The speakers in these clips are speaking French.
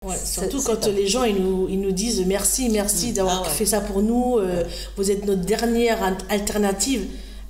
Ouais, surtout quand les gens ils nous disent merci d'avoir fait ça pour nous, vous êtes notre dernière alternative.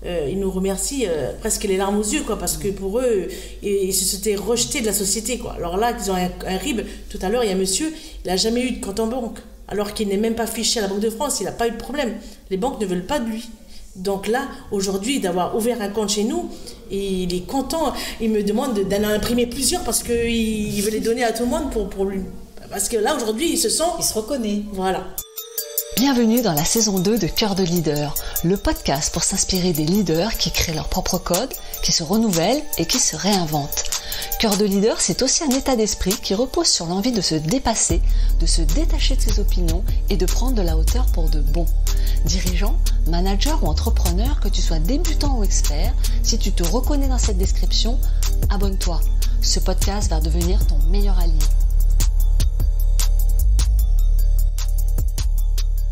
Ils nous remercient presque les larmes aux yeux, quoi, parce que pour eux, ils se sentaient rejetés de la société, quoi. Alors là, ils ont un RIB. Tout à l'heure, il y a un monsieur, il n'a jamais eu de compte en banque, alors qu'il n'est même pas fiché à la Banque de France, il n'a pas eu de problème. Les banques ne veulent pas de lui. Donc là, aujourd'hui, d'avoir ouvert un compte chez nous, il est content. Il me demande d'en imprimer plusieurs parce qu'il veut les donner à tout le monde pour lui. Parce que là, aujourd'hui, il se reconnaît. Voilà. Bienvenue dans la saison 2 de Cœur de Leader, le podcast pour s'inspirer des leaders qui créent leur propre code, qui se renouvellent et qui se réinventent. Cœur de Leader, c'est aussi un état d'esprit qui repose sur l'envie de se dépasser, de se détacher de ses opinions et de prendre de la hauteur pour de bon. Dirigeant, manager ou entrepreneur, que tu sois débutant ou expert, si tu te reconnais dans cette description, abonne-toi. Ce podcast va devenir ton meilleur allié.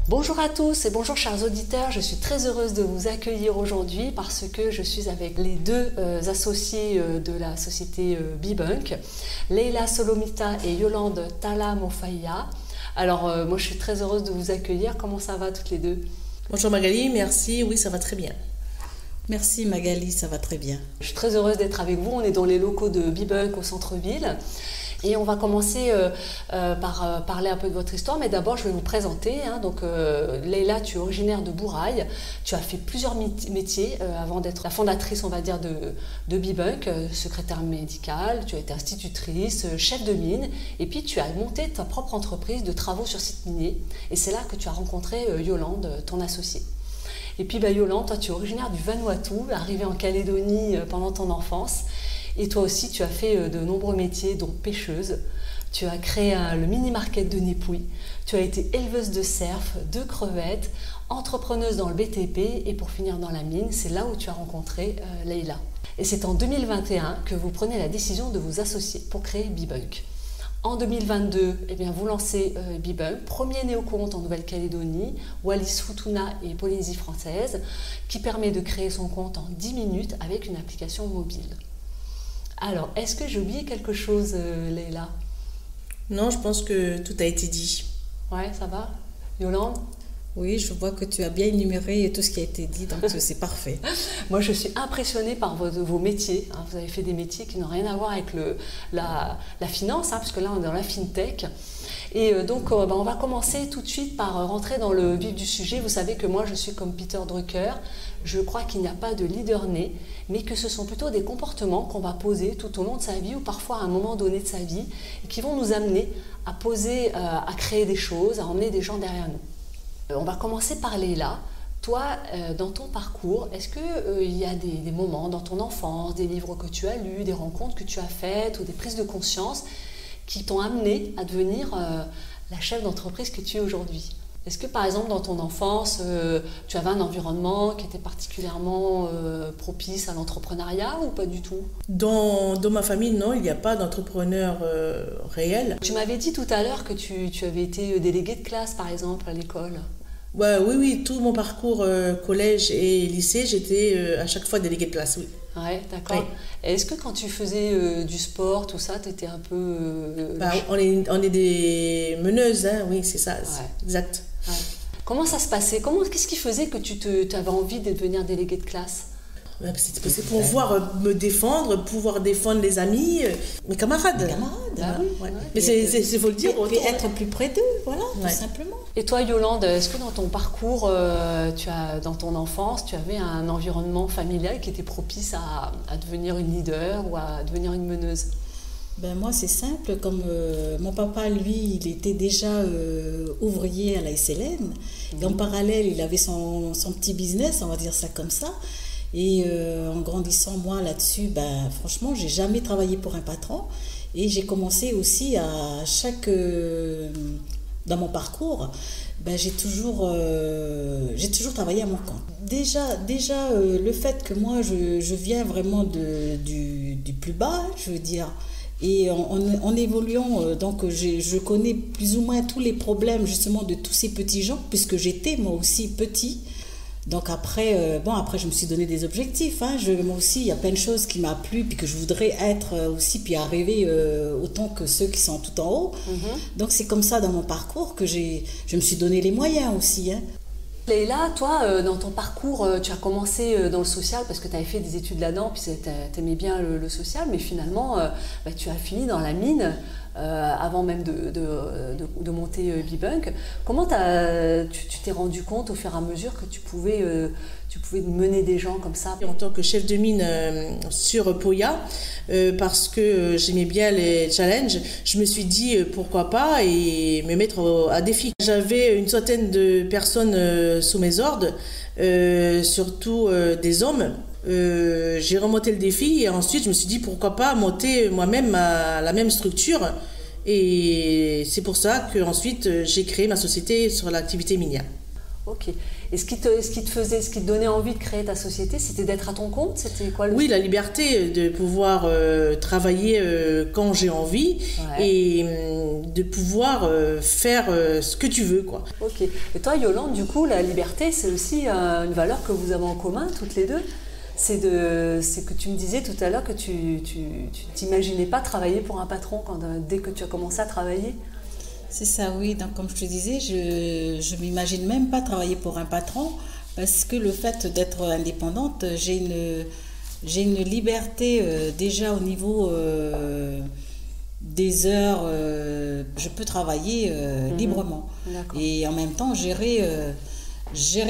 Bonjour à tous et bonjour chers auditeurs, je suis très heureuse de vous accueillir aujourd'hui parce que je suis avec les deux associés de la société Bibunk, Leila Solomita et Yolande Tala Mofaïa. Alors moi je suis très heureuse de vous accueillir, comment ça va toutes les deux? Bonjour Magali, merci, oui ça va très bien. Merci Magali, ça va très bien. Je suis très heureuse d'être avec vous, on est dans les locaux de Bibunk au centre-ville. Et on va commencer par parler un peu de votre histoire, mais d'abord je vais vous présenter. Donc Leila, tu es originaire de Bourail, tu as fait plusieurs métiers avant d'être la fondatrice, on va dire, de Bibunk, secrétaire médicale, tu as été institutrice, chef de mine, et puis tu as monté ta propre entreprise de travaux sur site minier, et c'est là que tu as rencontré Yolande, ton associée. Et puis Yolande, toi tu es originaire du Vanuatu, arrivée en Calédonie pendant ton enfance. Et toi aussi, tu as fait de nombreux métiers, dont pêcheuse. Tu as créé le mini-market de Népouille. Tu as été éleveuse de cerfs, de crevettes, entrepreneuse dans le BTP et pour finir dans la mine, c'est là où tu as rencontré Leila. Et c'est en 2021 que vous prenez la décision de vous associer pour créer Bibunk. En 2022, vous lancez Bibunk, premier néo-compte en Nouvelle-Calédonie, Wallis-Futuna et Polynésie française, qui permet de créer son compte en 10 minutes avec une application mobile. Alors, est-ce que j'ai oublié quelque chose, Leila? Non, je pense que tout a été dit. Ouais, ça va? Yolande? Oui, je vois que tu as bien énuméré tout ce qui a été dit, donc c'est parfait. Moi, je suis impressionnée par vos métiers. Vous avez fait des métiers qui n'ont rien à voir avec la finance, parce que là, on est dans la fintech. Et donc, on va commencer tout de suite par rentrer dans le vif du sujet. Vous savez que moi, je suis comme Peter Drucker. Je crois qu'il n'y a pas de leader né, mais que ce sont plutôt des comportements qu'on va poser tout au long de sa vie ou parfois à un moment donné de sa vie et qui vont nous amener à poser, à créer des choses, à emmener des gens derrière nous. On va commencer par Leila. Toi, dans ton parcours, est-ce qu'il y a des moments dans ton enfance, des livres que tu as lus, des rencontres que tu as faites ou des prises de conscience qui t'ont amené à devenir la chef d'entreprise que tu es aujourd'hui? Est-ce que par exemple dans ton enfance, tu avais un environnement qui était particulièrement propice à l'entrepreneuriat ou pas du tout? Dans ma famille, non, il n'y a pas d'entrepreneur réel. Tu m'avais dit tout à l'heure que tu avais été déléguée de classe par exemple à l'école. Ouais, oui, tout mon parcours collège et lycée, j'étais à chaque fois déléguée de classe, oui. Ouais, d'accord. Oui. Est-ce que quand tu faisais du sport, tout ça, tu étais un peu... on est des meneuses, hein, oui, c'est ça, ouais. Exact. Ouais. Comment ça se passait? Qu'est-ce qui faisait que tu avais envie de devenir déléguée de classe? C'est pour pouvoir me défendre, pouvoir défendre les amis, mes camarades. Les camarades, oui. Ouais. Mais c'est faut le dire. Et être plus près d'eux, voilà, tout simplement. Et toi, Yolande, est-ce que dans ton parcours, dans ton enfance, tu avais un environnement familial qui était propice à devenir une leader ou à devenir une meneuse? Moi, c'est simple. Comme mon papa, lui, il était déjà ouvrier à la SLN. Et en parallèle, il avait son petit business, on va dire ça comme ça. Et en grandissant, moi, là-dessus, franchement, j'ai jamais travaillé pour un patron. Et j'ai commencé aussi dans mon parcours, j'ai toujours travaillé à mon compte. Déjà le fait que moi, je viens vraiment du plus bas, je veux dire. Et en évoluant, donc je connais plus ou moins tous les problèmes justement de tous ces petits gens, puisque j'étais moi aussi petit. Donc après, après je me suis donné des objectifs. Hein. Moi aussi, il y a plein de choses qui m'ont plu, puis que je voudrais être aussi, puis arriver autant que ceux qui sont tout en haut. Donc c'est comme ça dans mon parcours que je me suis donné les moyens aussi. Hein. Leïla, toi, dans ton parcours, tu as commencé dans le social parce que tu avais fait des études là-dedans, puis tu aimais bien le social, mais finalement, tu as fini dans la mine avant même de monter Bibunk. Comment tu t'es rendu compte au fur et à mesure que tu pouvais mener des gens comme ça? En tant que chef de mine sur Poya, parce que j'aimais bien les challenges, je me suis dit pourquoi pas et me mettre à défi. J'avais une centaine de personnes sous mes ordres, surtout des hommes. J'ai remonté le défi et ensuite je me suis dit pourquoi pas monter moi-même la même structure, et c'est pour ça que ensuite j'ai créé ma société sur l'activité minière. Ok. Et ce qui te donnait envie de créer ta société, c'était d'être à ton compte? C'était quoi Oui, la liberté de pouvoir travailler quand j'ai envie, et de pouvoir faire ce que tu veux, quoi. Ok. Et toi, Yolande, du coup, la liberté, c'est aussi une valeur que vous avez en commun, toutes les deux. C'est que tu me disais tout à l'heure que tu t'imaginais pas travailler pour un patron dès que tu as commencé à travailler. C'est ça, oui. Donc, comme je te disais, je m'imagine même pas travailler pour un patron, parce que le fait d'être indépendante, j'ai une liberté déjà au niveau des heures. Je peux travailler librement. Et en même temps, gérer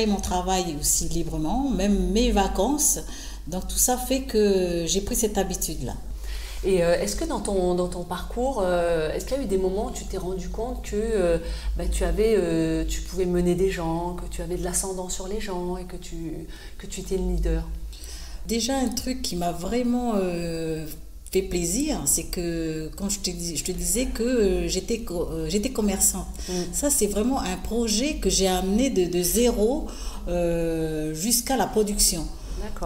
mon travail aussi librement, même mes vacances. Donc tout ça fait que j'ai pris cette habitude-là. Et est-ce que dans ton parcours, est-ce qu'il y a eu des moments où tu t'es rendu compte que tu pouvais mener des gens, que tu avais de l'ascendant sur les gens et que tu étais le leader? Déjà, un truc qui m'a vraiment fait plaisir, c'est que quand je te disais que j'étais commerçante. Ça, c'est vraiment un projet que j'ai amené de zéro jusqu'à la production.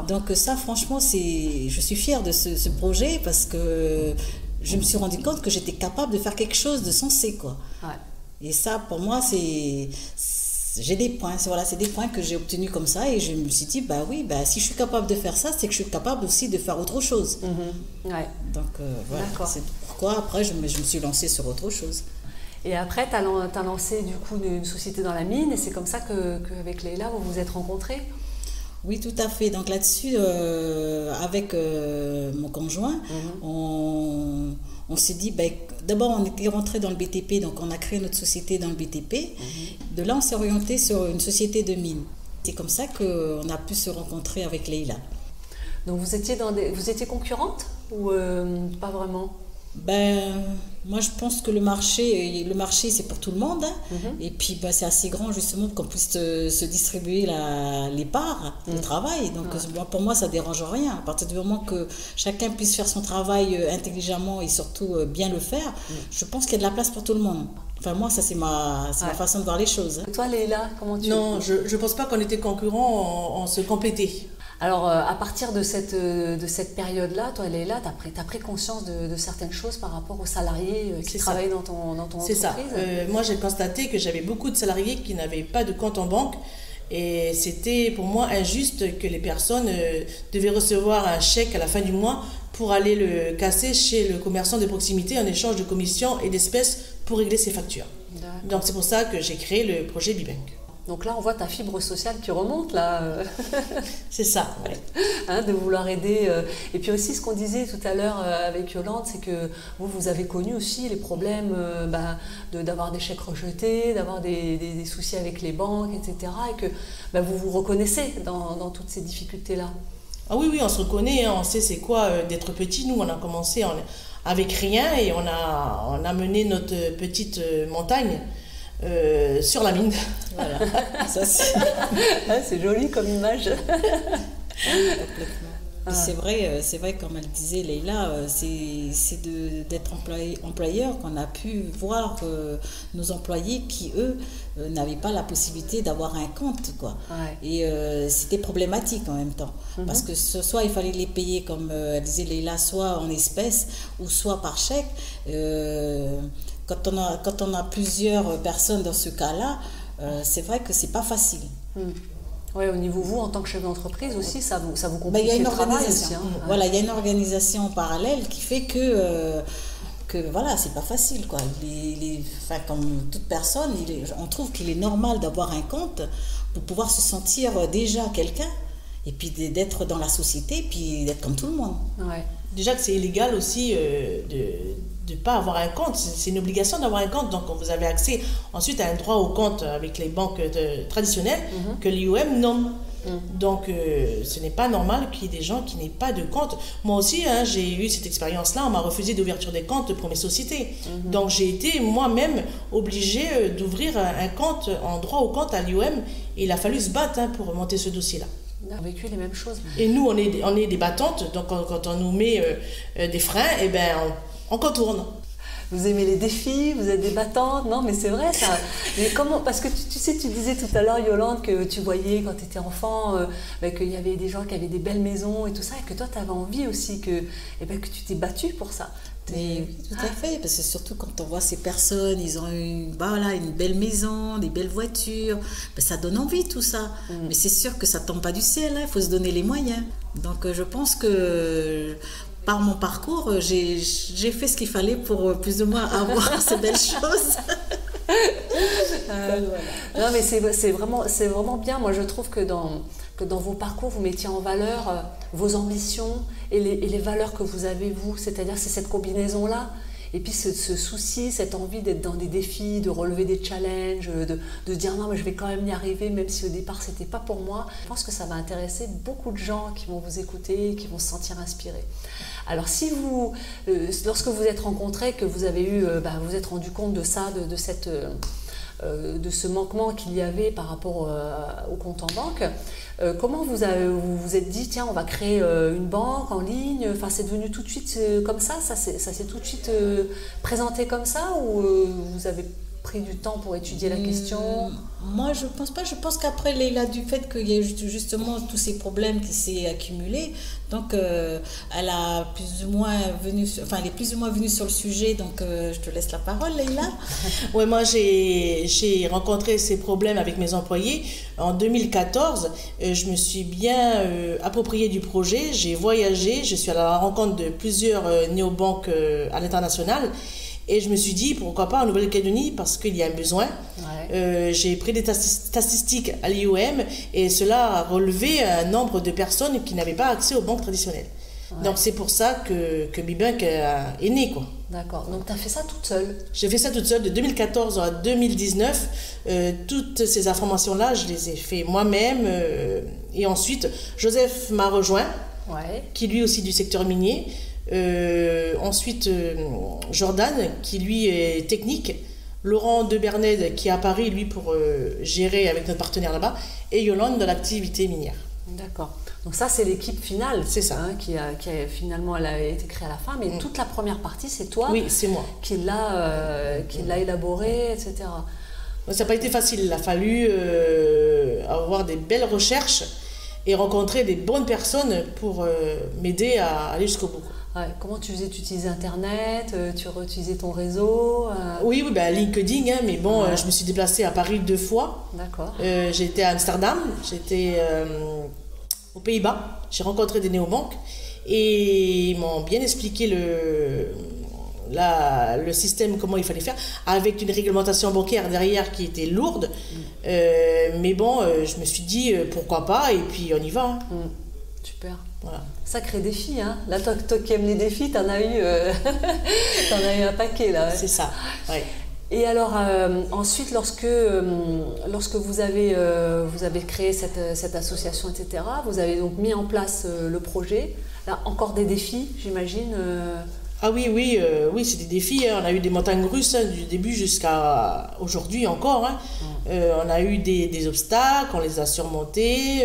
Donc ça, franchement, je suis fière de ce projet, parce que je me suis rendu compte que j'étais capable de faire quelque chose de sensé, quoi. Et ça, pour moi, j'ai des points. C'est des points que j'ai obtenus comme ça, et je me suis dit, si je suis capable de faire ça, c'est que je suis capable aussi de faire autre chose. Donc voilà, c'est pourquoi après je me suis lancée sur autre chose. Et après, tu as lancé du coup une société dans la mine, et c'est comme ça qu'avec Leïla, vous vous êtes rencontrés? Oui, tout à fait. Donc là-dessus, avec mon conjoint, on s'est dit, d'abord on était rentré dans le BTP, donc on a créé notre société dans le BTP. De là, on s'est orienté sur une société de mine. C'est comme ça qu'on a pu se rencontrer avec Leïla. Donc vous étiez concurrentes ou pas vraiment? Moi je pense que le marché c'est pour tout le monde, hein. Et puis c'est assez grand justement qu'on puisse se distribuer les parts de travail. Donc pour moi ça ne dérange rien. À partir du moment que chacun puisse faire son travail intelligemment et surtout bien le faire, je pense qu'il y a de la place pour tout le monde. Enfin moi ça c'est ma façon de voir les choses. Et toi Leïla, comment tu... Non, je ne pense pas qu'on était concurrents, on se complétait. Alors, à partir de cette période-là, toi, Leïla, tu as pris conscience de certaines choses par rapport aux salariés qui travaillent dans ton entreprise? C'est ça. Moi, j'ai constaté que j'avais beaucoup de salariés qui n'avaient pas de compte en banque, et c'était pour moi injuste que les personnes devaient recevoir un chèque à la fin du mois pour aller le casser chez le commerçant de proximité en échange de commissions et d'espèces pour régler ses factures. Donc, c'est pour ça que j'ai créé le projet Bibunk. Donc là, on voit ta fibre sociale qui remonte, là. C'est ça, oui. De vouloir aider. Et puis aussi, ce qu'on disait tout à l'heure avec Yolande, c'est que vous avez connu aussi les problèmes d'avoir des chèques rejetés, d'avoir des soucis avec les banques, etc. Et que vous vous reconnaissez dans toutes ces difficultés-là. Ah oui, on se reconnaît, hein, on sait c'est quoi d'être petit. Nous, on a commencé avec rien, et on a mené notre petite montagne sur la mine. Voilà. Ça, c'est joli comme image. Complètement. C'est vrai, comme elle disait Leïla, c'est d'être employeur qu'on a pu voir nos employés qui, eux, n'avaient pas la possibilité d'avoir un compte, quoi. Et c'était problématique en même temps. Parce que soit il fallait les payer, comme elle disait Leïla, soit en espèces ou soit par chèque. Quand on a plusieurs personnes dans ce cas-là, c'est vrai que c'est pas facile. Oui, au niveau vous, en tant que chef d'entreprise aussi, ça vous complique le travail aussi. Hein. Voilà, il y a une organisation en parallèle qui fait que voilà, c'est pas facile, quoi. Enfin, comme toute personne, on trouve qu'il est normal d'avoir un compte pour pouvoir se sentir déjà quelqu'un et puis d'être dans la société, puis d'être comme tout le monde. Ouais. Déjà que c'est illégal aussi de ne pas avoir un compte. C'est une obligation d'avoir un compte. Donc, vous avez accès ensuite à un droit au compte avec les banques traditionnelles que l'IOM nomme. Donc, ce n'est pas normal qu'il y ait des gens qui n'aient pas de compte. Moi aussi, hein, j'ai eu cette expérience-là. On m'a refusé d'ouverture des comptes pour mes sociétés. Donc, j'ai été moi-même obligée d'ouvrir un compte, en droit au compte à l'IOM. Et il a fallu se battre pour monter ce dossier-là. On a vécu les mêmes choses. Et nous, on est des battantes. Donc, quand on nous met des freins, eh ben, on contourne. Vous aimez les défis, vous êtes des battantes, non mais c'est vrai ça. Mais comment, parce que tu sais, tu disais tout à l'heure, Yolande, que tu voyais quand tu étais enfant, qu'il y avait des gens qui avaient des belles maisons et tout ça, et que toi tu avais envie aussi que tu t'es battue pour ça. Oui, tout à fait, parce que surtout quand on voit ces personnes, ils ont une belle maison, des belles voitures, ça donne envie tout ça. Mais c'est sûr que ça ne tombe pas du ciel, il faut se donner les moyens. Donc je pense que par mon parcours, j'ai fait ce qu'il fallait pour plus ou moins avoir ces belles choses. Non mais c'est vraiment bien. Moi je trouve que dans vos parcours, vous mettiez en valeur vos ambitions et les valeurs que vous avez vous. C'est-à-dire c'est cette combinaison-là. Et puis ce souci, cette envie d'être dans des défis, de relever des challenges, de dire non mais je vais quand même y arriver même si au départ c'était pas pour moi. Je pense que ça va intéresser beaucoup de gens qui vont vous écouter, qui vont se sentir inspirés. Alors si vous, lorsque vous êtes rencontrés, que vous avez vous êtes rendu compte de ça, de ce manquement qu'il y avait par rapport au compte en banque, comment vous vous êtes dit tiens on va créer une banque en ligne, enfin c'est devenu tout de suite comme ça s'est tout de suite présenté comme ça ou vous avez pris du temps pour étudier la question? Moi je pense pas, je pense qu'après du fait qu'il y ait justement tous ces problèmes qui s'est accumulés, donc elle est plus ou moins venue sur le sujet, donc je te laisse la parole Leïla. Ouais, moi j'ai rencontré ces problèmes avec mes employés en 2014. Je me suis bien appropriée du projet, j'ai voyagé, je suis allée à la rencontre de plusieurs néobanques à l'international. Et je me suis dit, pourquoi pas en Nouvelle-Calédonie, parce qu'il y a un besoin. Ouais. J'ai pris des statistiques à l'IOM et cela a relevé un nombre de personnes qui n'avaient pas accès aux banques traditionnelles. Ouais. Donc c'est pour ça que BIBank est né, quoi. D'accord, donc tu as fait ça toute seule? J'ai fait ça toute seule de 2014 à 2019. Toutes ces informations-là, je les ai fait moi-même. Et ensuite, Joseph m'a rejoint, qui lui aussi du secteur minier. Ensuite Jordan qui lui est technique, Laurent de Bernède qui est à Paris lui pour gérer avec notre partenaire là-bas, et Yolande de l'activité minière. D'accord, donc ça c'est l'équipe finale, c'est ça, qui a finalement elle a été créée à la fin, mais toute la première partie c'est toi. Oui, c'est moi qui l'a élaborée, etc. Ça n'a pas été facile, il a fallu avoir des belles recherches et rencontrer des bonnes personnes pour m'aider à aller jusqu'au bout. Ouais. Comment tu faisais? Tu utilisais Internet, tu réutilisais ton réseau? Oui, LinkedIn, mais bon, je me suis déplacée à Paris 2 fois. D'accord. J'étais à Amsterdam, j'étais aux Pays-Bas, j'ai rencontré des néobanques et ils m'ont bien expliqué le système, comment il fallait faire, avec une réglementation bancaire derrière qui était lourde. Mais bon, je me suis dit pourquoi pas, et puis on y va. Hein. Super. Voilà. Sacré défi, hein. Là, toi qui aimes les défis, t'en as eu un paquet, là. Ouais. C'est ça, ouais. Et alors, ensuite, lorsque vous avez créé cette association, etc., vous avez donc mis en place le projet. Là, encore des défis, j'imagine Ah oui, c'est des défis. Hein. On a eu des montagnes russes du début jusqu'à aujourd'hui encore. Hein. On a eu des obstacles, on les a surmontés.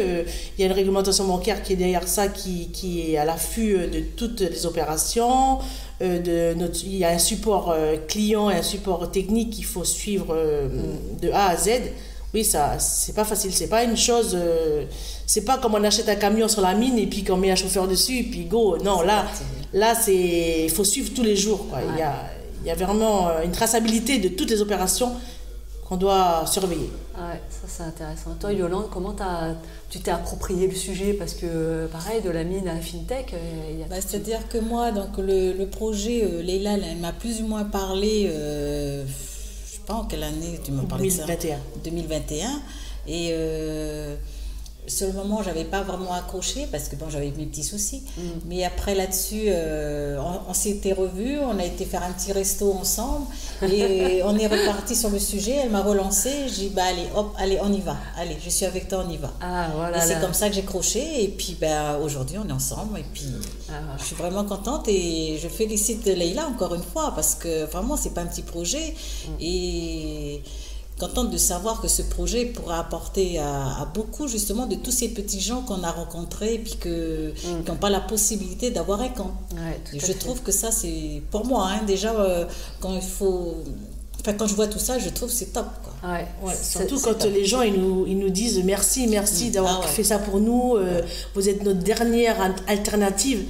Il y a une réglementation bancaire qui est derrière ça, qui est à l'affût de toutes les opérations. Il y a un support client et un support technique qu'il faut suivre de A à Z. Oui, ça, c'est pas facile, c'est pas une chose, c'est pas comme on achète un camion sur la mine et puis qu'on met un chauffeur dessus et puis go. Non, là, il faut suivre tous les jours, quoi. Ouais. Il y a vraiment une traçabilité de toutes les opérations qu'on doit surveiller. Ouais, ça c'est intéressant. Toi, Yolande, comment tu t'es approprié le sujet? Parce que, pareil, de la mine à la FinTech, c'est-à-dire que moi, donc, le projet Leïla, elle m'a plus ou moins parlé, je ne sais pas en quelle année tu m'as parlé de ça. 2021. Et sur le moment, je n'avais pas vraiment accroché parce que bon, j'avais mes petits soucis. Mais après, là-dessus, on s'était revus, on a été faire un petit resto ensemble et on est reparti sur le sujet. Elle m'a relancé, j'ai dit, bah, allez, hop, allez, on y va. Allez, je suis avec toi, on y va. Voilà, et c'est comme ça que j'ai croché. Et puis, bah, aujourd'hui, on est ensemble. Et puis, je suis vraiment contente et je félicite Leïla encore une fois parce que vraiment, ce n'est pas un petit projet. Et contente de savoir que ce projet pourra apporter à beaucoup justement de tous ces petits gens qu'on a rencontrés et puis qui n'ont pas la possibilité d'avoir un camp. Et je trouve que ça c'est pour moi déjà quand je vois tout ça, je trouve que c'est top, quoi. Surtout quand les gens ils nous disent merci d'avoir fait ça pour nous, vous êtes notre dernière alternative.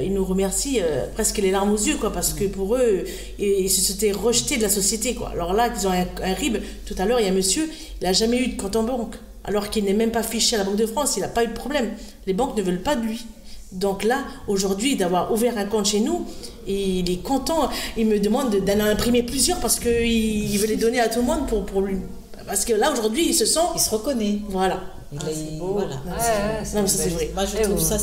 Ils nous remercient presque les larmes aux yeux, quoi, parce que pour eux, ils se sentaient rejetés de la société, quoi. Alors là, ils ont un RIB. Tout à l'heure, il y a un monsieur, il n'a jamais eu de compte en banque, alors qu'il n'est même pas fiché à la Banque de France, il n'a pas eu de problème. Les banques ne veulent pas de lui. Donc là, aujourd'hui, d'avoir ouvert un compte chez nous, il est content. Il me demande d'en imprimer plusieurs parce qu'il veut les donner à tout le monde pour lui. Parce que là, aujourd'hui, il se reconnaît. Voilà. C'est beau. Voilà. Non, mais ça, c'est vrai. Moi, je trouve ça,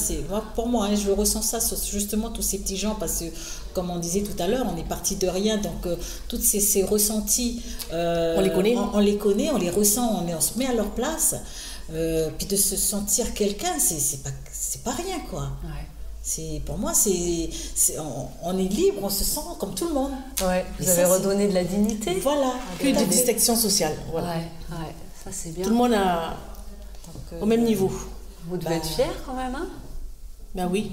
pour moi, je ressens ça sur justement tous ces petits gens parce que, comme on disait tout à l'heure, on est parti de rien. Donc, tous ces ressentis, on les connaît. On les connaît, on les ressent, on se met à leur place. Puis de se sentir quelqu'un, c'est pas rien, quoi. Pour moi, on est libre, on se sent comme tout le monde. Vous avez redonné de la dignité. Voilà. Plus de distinction sociale. Voilà. Ça c'est bien. Tout le monde au même niveau. Vous devez être fiers quand même, hein? Ben oui,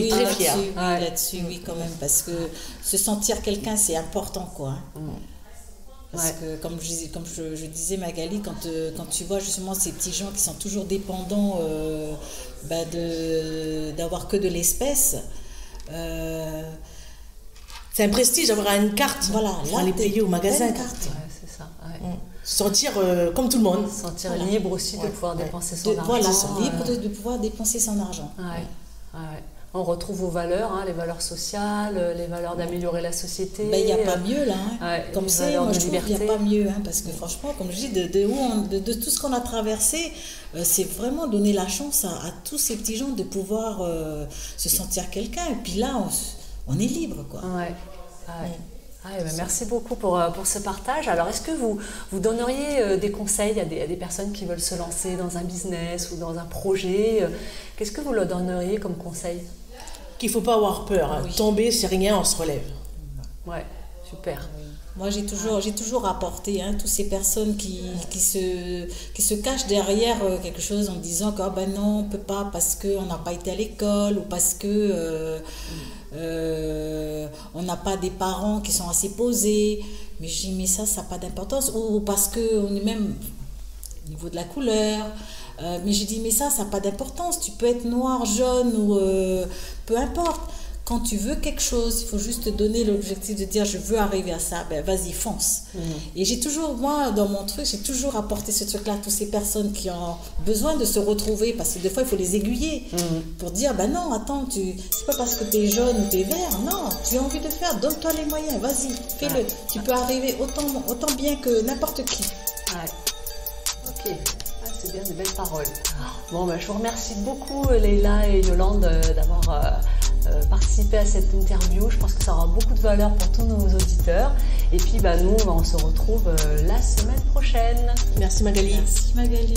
très fiers. Là-dessus, oui, quand même, parce que se sentir quelqu'un, c'est important, quoi. Parce que, comme je disais, Magali, quand tu vois justement ces petits gens qui sont toujours dépendants d'avoir que de l'espèce, c'est un prestige d'avoir une carte. Voilà, là, les payer au magasin. C'est ça. Sentir comme tout le monde. Sentir libre aussi de pouvoir dépenser son argent. Voilà, libre de pouvoir dépenser son argent. On retrouve vos valeurs, les valeurs sociales, les valeurs d'améliorer la société. Il n'y a pas mieux là. Comme ça, moi je trouve qu'il n'y a pas mieux. Parce que franchement, comme je dis, de tout ce qu'on a traversé, c'est vraiment donner la chance à tous ces petits gens de pouvoir se sentir quelqu'un. Et puis là, on est libre, quoi. Merci beaucoup pour ce partage. Alors, est-ce que vous donneriez des conseils à des personnes qui veulent se lancer dans un business ou dans un projet? Qu'est-ce que vous leur donneriez comme conseil? Qu'il ne faut pas avoir peur. Tomber, c'est rien, on se relève. Super. Moi, j'ai toujours apporté tous ces personnes qui se cachent derrière quelque chose en disant que non, on ne peut pas parce qu'on n'a pas été à l'école ou parce que on n'a pas des parents qui sont assez posés. Mais je dis, mais ça n'a pas d'importance. Ou parce qu'on est même au niveau de la couleur. Mais j'ai dit, mais ça n'a pas d'importance. Tu peux être noir, jaune ou peu importe. Quand tu veux quelque chose, il faut juste te donner l'objectif de dire je veux arriver à ça, vas-y, fonce. Et j'ai toujours, moi, dans mon truc, j'ai toujours apporté ce truc-là à toutes ces personnes qui ont besoin de se retrouver, parce que des fois, il faut les aiguiller pour dire, non, attends, c'est pas parce que tu es jaune ou tu es vert, non, tu as envie de faire, donne-toi les moyens, vas-y, fais-le. Tu peux arriver autant bien que n'importe qui. Ok. C'est bien, de belles paroles. Bon, je vous remercie beaucoup, Leïla et Yolande, d'avoir participé à cette interview. Je pense que ça aura beaucoup de valeur pour tous nos auditeurs. Et puis, nous, on se retrouve la semaine prochaine. Merci, Magali. Merci, Magali.